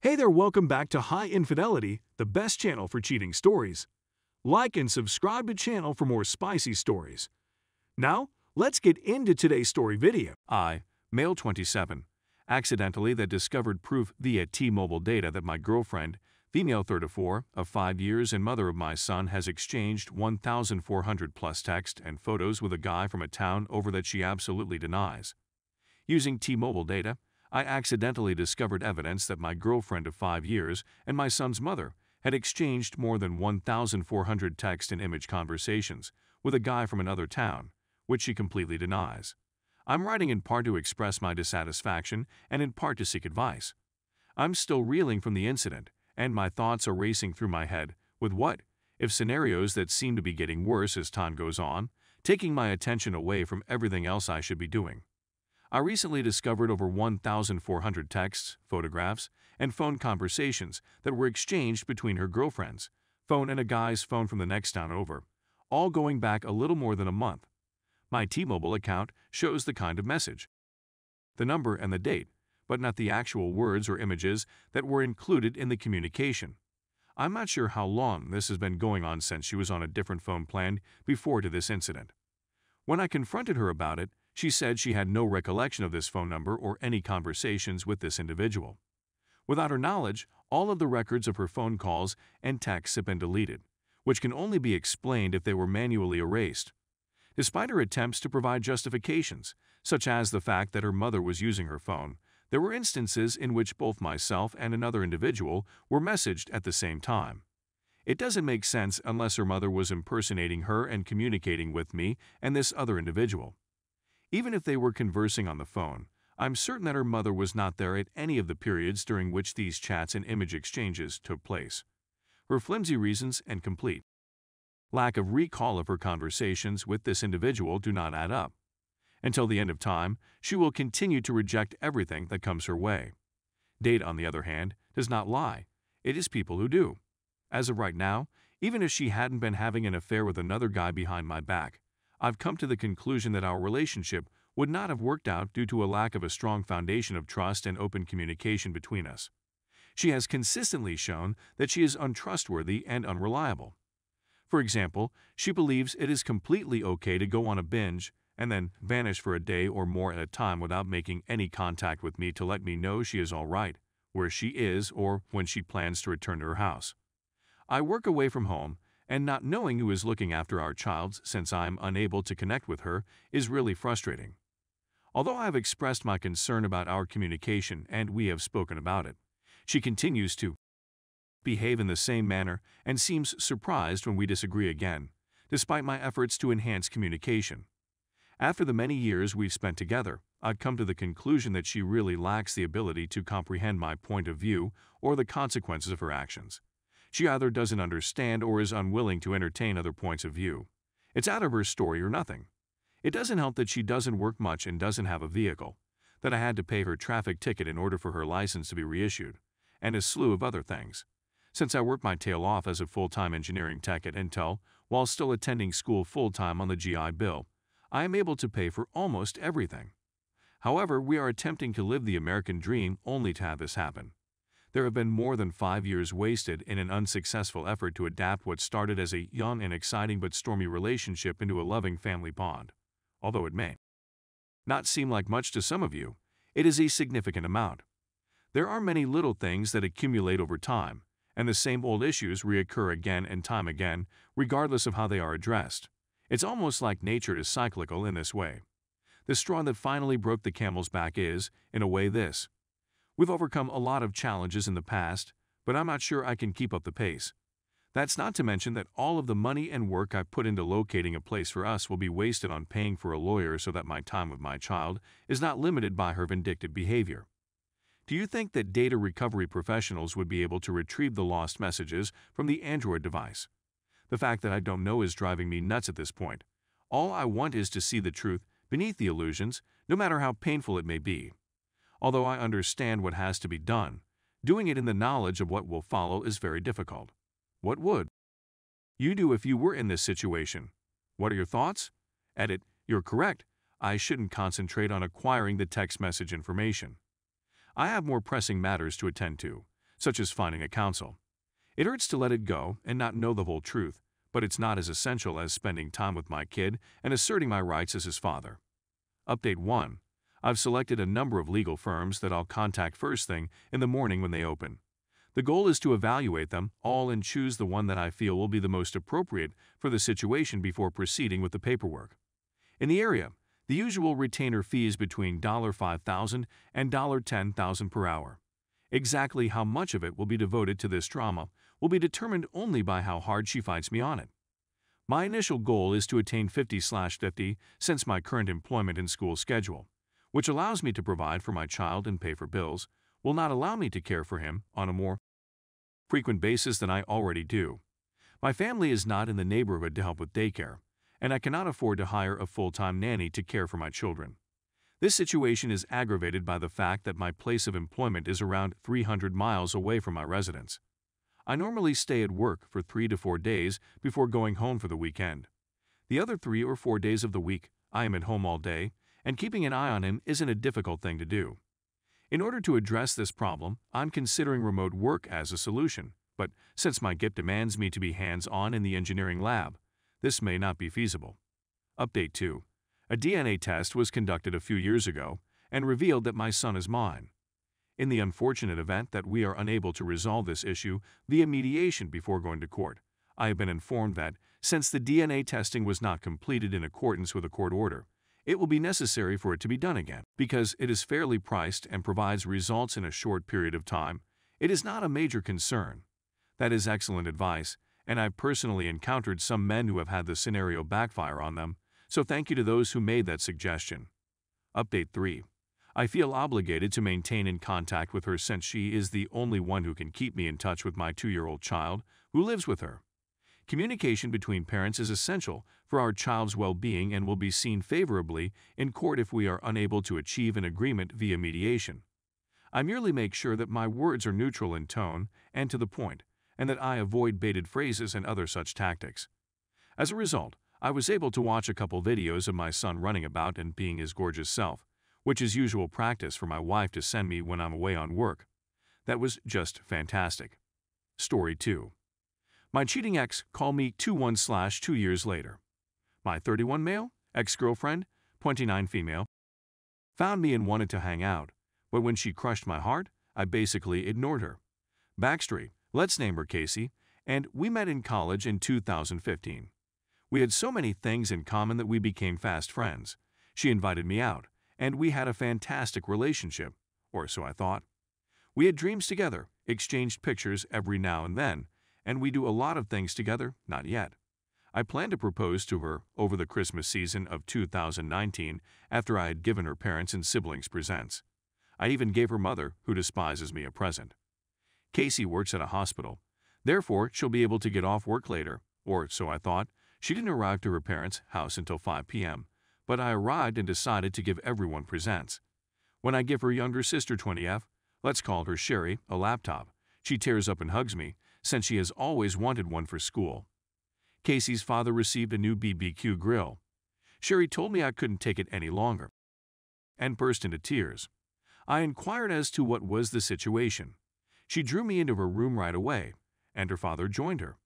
Hey there, welcome back to High Infidelity, the best channel for cheating stories. Like and subscribe to channel for more spicy stories. Now, let's get into today's story video. I, male 27, accidentally that discovered proof via T-Mobile data that my girlfriend, female 34, of 5 years and mother of my son has exchanged 1,400 plus text and photos with a guy from a town over that she absolutely denies. Using T-Mobile data, I accidentally discovered evidence that my girlfriend of 5 years and my son's mother had exchanged more than 1,400 text and image conversations with a guy from another town, which she completely denies. I'm writing in part to express my dissatisfaction and in part to seek advice. I'm still reeling from the incident, and my thoughts are racing through my head with what if scenarios that seem to be getting worse as time goes on, taking my attention away from everything else I should be doing. I recently discovered over 1,400 texts, photographs, and phone conversations that were exchanged between her girlfriend's phone and a guy's phone from the next town over, all going back a little more than a month. My T-Mobile account shows the kind of message, the number and the date, but not the actual words or images that were included in the communication. I'm not sure how long this has been going on since she was on a different phone plan before to this incident. When I confronted her about it, she said she had no recollection of this phone number or any conversations with this individual. Without her knowledge, all of the records of her phone calls and texts have been deleted, which can only be explained if they were manually erased. Despite her attempts to provide justifications, such as the fact that her mother was using her phone, there were instances in which both myself and another individual were messaged at the same time. It doesn't make sense unless her mother was impersonating her and communicating with me and this other individual. Even if they were conversing on the phone, I'm certain that her mother was not there at any of the periods during which these chats and image exchanges took place. Her flimsy reasons and complete lack of recall of her conversations with this individual do not add up. Until the end of time, she will continue to reject everything that comes her way. Date, on the other hand, does not lie. It is people who do. As of right now, even if she hadn't been having an affair with another guy behind my back, I've come to the conclusion that our relationship would not have worked out due to a lack of a strong foundation of trust and open communication between us. She has consistently shown that she is untrustworthy and unreliable. For example, she believes it is completely okay to go on a binge and then vanish for a day or more at a time without making any contact with me to let me know she is all right, where she is, or when she plans to return to her house. I work away from home, and not knowing who is looking after our child since I am unable to connect with her is really frustrating. Although I have expressed my concern about our communication and we have spoken about it, she continues to behave in the same manner and seems surprised when we disagree again, despite my efforts to enhance communication. After the many years we've spent together, I've come to the conclusion that she really lacks the ability to comprehend my point of view or the consequences of her actions. She either doesn't understand or is unwilling to entertain other points of view. It's out of her story or nothing. It doesn't help that she doesn't work much and doesn't have a vehicle, that I had to pay her traffic ticket in order for her license to be reissued, and a slew of other things. Since I work my tail off as a full-time engineering tech at Intel while still attending school full-time on the GI Bill, I am able to pay for almost everything. However, we are attempting to live the American dream only to have this happen. There have been more than 5 years wasted in an unsuccessful effort to adapt what started as a young and exciting but stormy relationship into a loving family bond. Although it may not seem like much to some of you, it is a significant amount. There are many little things that accumulate over time, and the same old issues reoccur again and time again, regardless of how they are addressed. It's almost like nature is cyclical in this way. The straw that finally broke the camel's back is, in a way, this. We've overcome a lot of challenges in the past, but I'm not sure I can keep up the pace. That's not to mention that all of the money and work I put into locating a place for us will be wasted on paying for a lawyer so that my time with my child is not limited by her vindictive behavior. Do you think that data recovery professionals would be able to retrieve the lost messages from the Android device? The fact that I don't know is driving me nuts at this point. All I want is to see the truth beneath the illusions, no matter how painful it may be. Although I understand what has to be done, doing it in the knowledge of what will follow is very difficult. What would you do if you were in this situation? What are your thoughts? Edit, you're correct. I shouldn't concentrate on acquiring the text message information. I have more pressing matters to attend to, such as finding a counsel. It hurts to let it go and not know the whole truth, but it's not as essential as spending time with my kid and asserting my rights as his father. Update 1. I've selected a number of legal firms that I'll contact first thing in the morning when they open. The goal is to evaluate them all and choose the one that I feel will be the most appropriate for the situation before proceeding with the paperwork. In the area, the usual retainer fee is between $5,000 and $10,000 per hour. Exactly how much of it will be devoted to this drama will be determined only by how hard she fights me on it. My initial goal is to attain 50/50 since my current employment and school schedule, which allows me to provide for my child and pay for bills, will not allow me to care for him on a more frequent basis than I already do. My family is not in the neighborhood to help with daycare, and I cannot afford to hire a full-time nanny to care for my children. This situation is aggravated by the fact that my place of employment is around 300 miles away from my residence. I normally stay at work for 3 to 4 days before going home for the weekend. The other 3 or 4 days of the week, I am at home all day, and keeping an eye on him isn't a difficult thing to do. In order to address this problem, I'm considering remote work as a solution, but since my GIP demands me to be hands-on in the engineering lab, this may not be feasible. Update 2. A DNA test was conducted a few years ago and revealed that my son is mine. In the unfortunate event that we are unable to resolve this issue via mediation before going to court, I have been informed that, since the DNA testing was not completed in accordance with a court order, it will be necessary for it to be done again. Because it is fairly priced and provides results in a short period of time, it is not a major concern. That is excellent advice, and I've personally encountered some men who have had the scenario backfire on them, so thank you to those who made that suggestion. Update 3. I feel obligated to maintain in contact with her since she is the only one who can keep me in touch with my 2-year-old child who lives with her. Communication between parents is essential for our child's well-being and will be seen favorably in court if we are unable to achieve an agreement via mediation. I merely make sure that my words are neutral in tone and to the point, and that I avoid baited phrases and other such tactics. As a result, I was able to watch a couple videos of my son running about and being his gorgeous self, which is usual practice for my wife to send me when I'm away on work. That was just fantastic. Story 2. My cheating ex called me 2 years later. My 31 male, ex-girlfriend, 29 female, found me and wanted to hang out, but when she crushed my heart, I basically ignored her. Backstory, let's name her Casey, and we met in college in 2015. We had so many things in common that we became fast friends. She invited me out, and we had a fantastic relationship, or so I thought. We had dreams together, exchanged pictures every now and then, and we do a lot of things together, not yet. I planned to propose to her over the Christmas season of 2019 after I had given her parents and siblings presents. I even gave her mother, who despises me, a present. Casey works at a hospital. Therefore, she'll be able to get off work later, or so I thought. She didn't arrive to her parents' house until 5 p.m., but I arrived and decided to give everyone presents. When I give her younger sister 20F, let's call her Sherry, a laptop, she tears up and hugs me, since she has always wanted one for school. Casey's father received a new BBQ grill. Sherry told me I couldn't take it any longer and burst into tears. I inquired as to what was the situation. She drew me into her room right away, and her father joined her.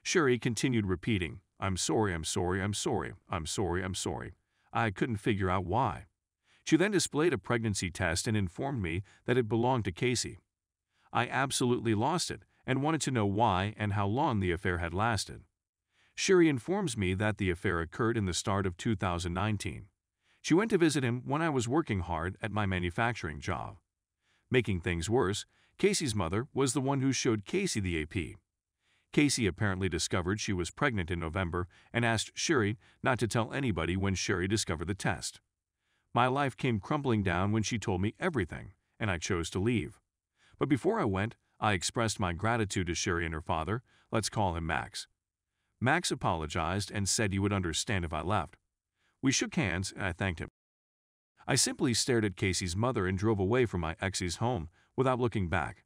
Sherry continued repeating, "I'm sorry, I'm sorry, I'm sorry, I'm sorry, I'm sorry." I couldn't figure out why. She then displayed a pregnancy test and informed me that it belonged to Casey. I absolutely lost it and wanted to know why and how long the affair had lasted. Sherry informs me that the affair occurred in the start of 2019. She went to visit him when I was working hard at my manufacturing job. Making things worse, Casey's mother was the one who showed Casey the AP. Casey apparently discovered she was pregnant in November and asked Sherry not to tell anybody when Sherry discovered the test. My life came crumbling down when she told me everything, and I chose to leave. But before I went, I expressed my gratitude to Sherry and her father, let's call him Max. Max apologized and said he would understand if I left. We shook hands and I thanked him. I simply stared at Casey's mother and drove away from my ex's home without looking back.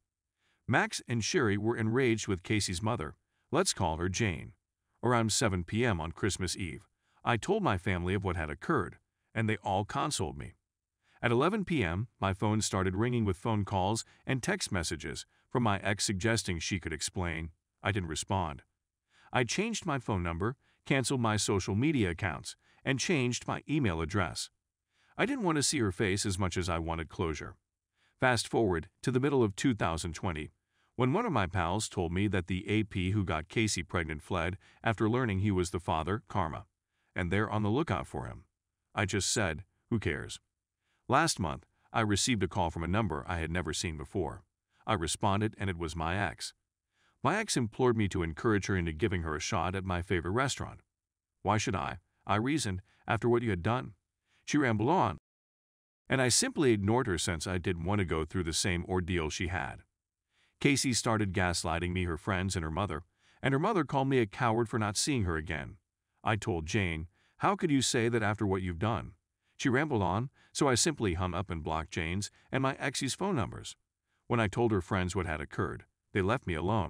Max and Sherry were enraged with Casey's mother, let's call her Jane. Around 7 p.m. on Christmas Eve, I told my family of what had occurred, and they all consoled me. At 11 p.m., my phone started ringing with phone calls and text messages From my ex suggesting she could explain, I didn't respond. I changed my phone number, canceled my social media accounts, and changed my email address. I didn't want to see her face as much as I wanted closure. Fast forward to the middle of 2020, when one of my pals told me that the AP who got Casey pregnant fled after learning he was the father, Karma, and they're on the lookout for him. I just said, who cares? Last month, I received a call from a number I had never seen before. I responded and it was my ex. My ex implored me to encourage her into giving her a shot at my favorite restaurant. Why should I reasoned, after what you had done. She rambled on, and I simply ignored her since I didn't want to go through the same ordeal she had. Casey started gaslighting me, her friends, and her mother called me a coward for not seeing her again. I told Jane, how could you say that after what you've done? She rambled on, so I simply hung up and blocked Jane's and my ex's phone numbers. When I told her friends what had occurred, they left me alone.